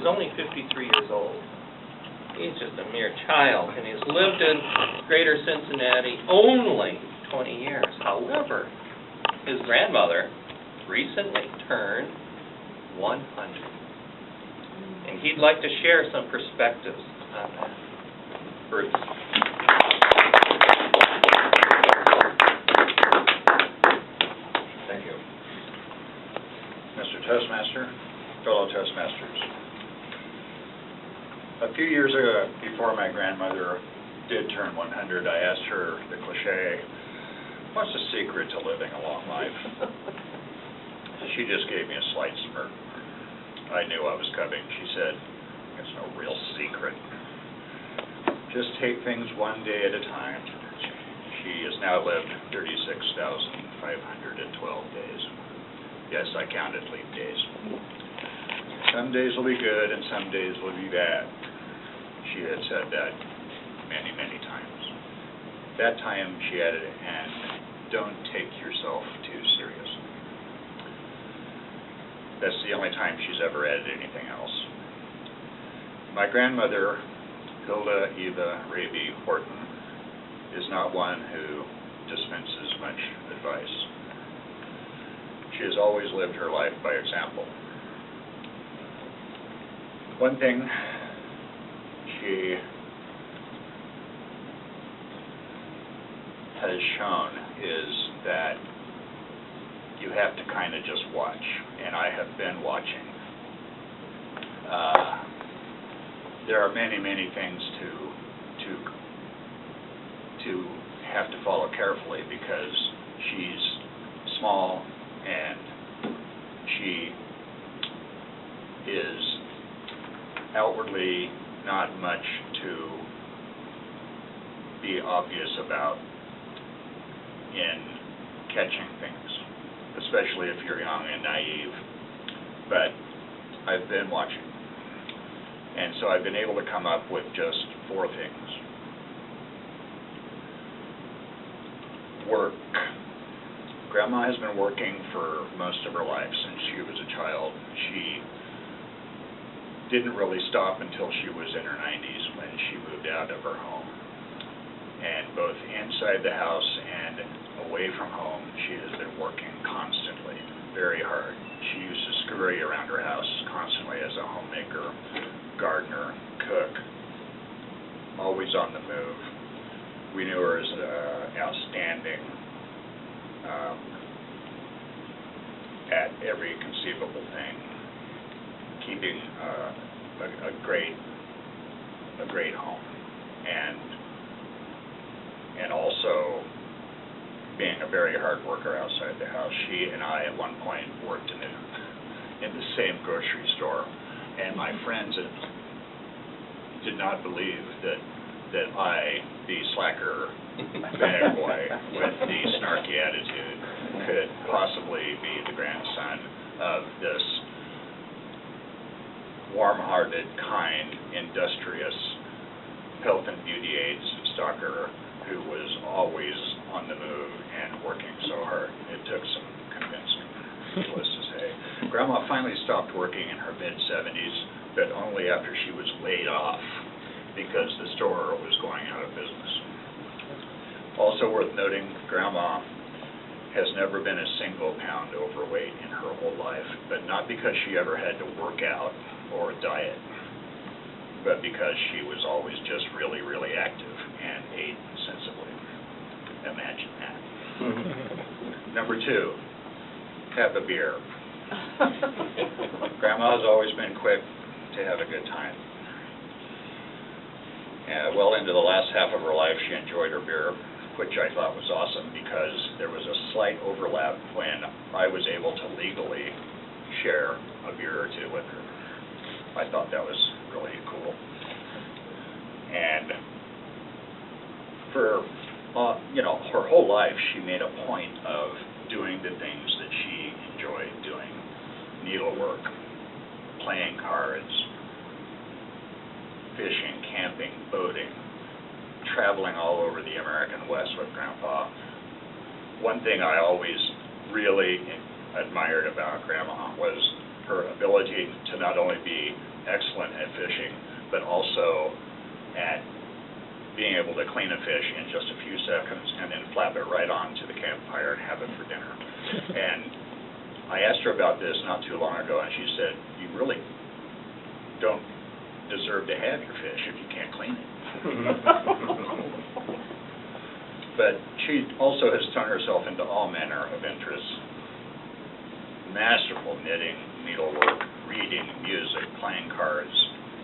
only 53 years old. He's just a mere child, and he's lived in Greater Cincinnati only 20 years. However, his grandmother recently turned 100, and he'd like to share some perspectives on that. Bruce. Thank you. Mr. Toastmaster, fellow Toastmasters. A few years ago, before my grandmother did turn 100, I asked her the cliche, what's the secret to living a long life? She just gave me a slight smirk. I knew I was coming. She said, it's no real secret. Just take things one day at a time. She has now lived 36,512 days. Yes, I counted leap days. Some days will be good and some days will be bad. She had said that many, many times. That time she added, and don't take yourself too seriously. That's the only time she's ever added anything else. My grandmother, Hilda Eva Raby Horton, is not one who dispenses much advice. She has always lived her life by example. One thing she has shown is that you have to kind of just watch, and I have been watching. There are many, many things to have to follow carefully because she's small and she is outwardly not much to be obvious about in catching things, especially if you're young and naive. But I've been watching, and so I've been able to come up with just 4 things. Work. Grandma has been working for most of her life since she was a child. She didn't really stop until she was in her 90s when she moved out of her home. And both inside the house and away from home, she has been working constantly, very hard. She used to scurry around her house constantly as a homemaker, gardener, cook, always on the move. We knew her as an outstanding at every conceivable thing, keeping a great home, and also being a very hard worker outside the house. She and I at one point worked in the same grocery store, and my friends did not believe that I, the slacker bag boy with the snarky attitude, could possibly be the grandson of this warm-hearted, kind, industrious, health and beauty aids stalker who was always on the move and working so hard. It took some convincing, needless to say. Grandma finally stopped working in her mid-70s, but only after she was laid off because the store was going out of business. Also worth noting, Grandma has never been a single pound overweight in her whole life, but not because she ever had to work out or diet, but because she was always just really, really active and ate sensibly. Imagine that. Number 2, have a beer. Grandma's always been quick to have a good time. Well into the last half of her life, she enjoyed her beer, which I thought was awesome because there was a slight overlap when I was able to legally share a beer or two with her. I thought that was really cool. And for her whole life, she made a point of doing the things that she enjoyed doing: needlework, playing cards, fishing, camping, boating, traveling all over the American West with Grandpa. One thing I always really admired about Grandma was her ability to not only be excellent at fishing, but also at being able to clean a fish in just a few seconds and then flap it right onto the campfire and have it for dinner. And I asked her about this not too long ago, and she said, you really don't deserve to have your fish if you can't clean it. But she also has thrown herself into all manner of interests. Masterful knitting, needlework, reading, music, playing cards,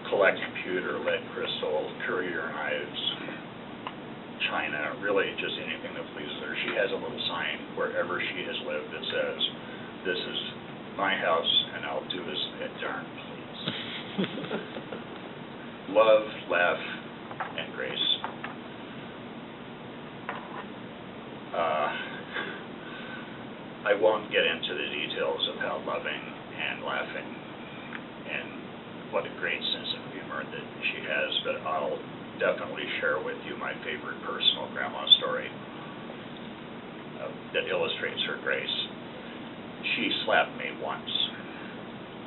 collecting pewter, lead crystal, courier knives, china, really just anything that pleases her. She has a little sign wherever she has lived that says, this is my house and I'll do as darn please. Love, laugh, and grace. I won't get into the details of how loving and laughing and what a great sense of humor that she has, but I'll definitely share with you my favorite personal grandma story that illustrates her grace. She slapped me once,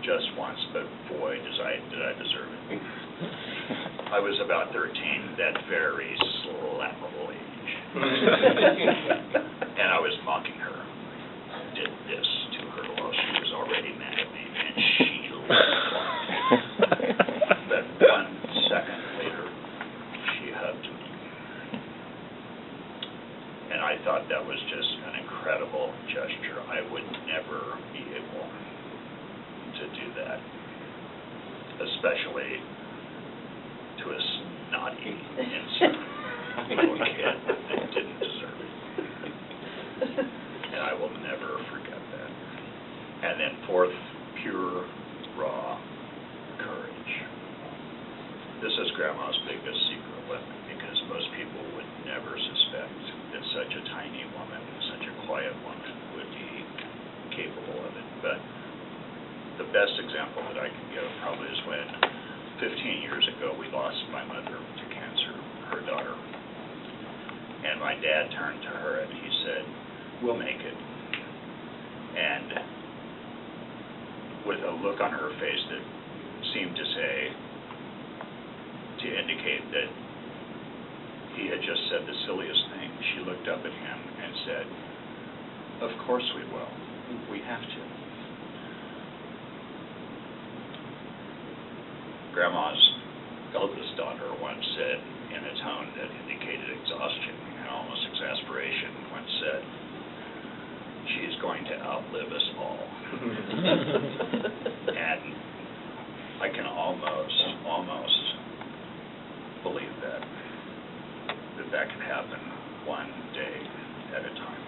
just once, but boy, did I deserve it. I was about 13, that very slappable age. And I was mocking her. Did this to her while she was already mad at me, and she laughed. But 1 second later, she hugged me. And I thought that was just an incredible gesture. I would never be able to do that, especially to a snotty, insecure little kid that didn't deserve it. And I will never forget that. And then fourth, pure, raw courage. This is Grandma's biggest secret weapon, because most people would never suspect that such a tiny woman, such a quiet woman, would be capable of it. But the best example that I can give probably is when 15 years ago we lost my mother to cancer, her daughter. And my dad turned to her and he said, we'll make it. And with a look on her face that seemed to say, to indicate that he had just said the silliest thing, she looked up at him and said, of course we will. We have to. Grandma's eldest daughter once said, in a tone that indicated exhaustion and almost exasperation, once said, she's going to outlive us all. And I can almost believe that can happen one day at a time.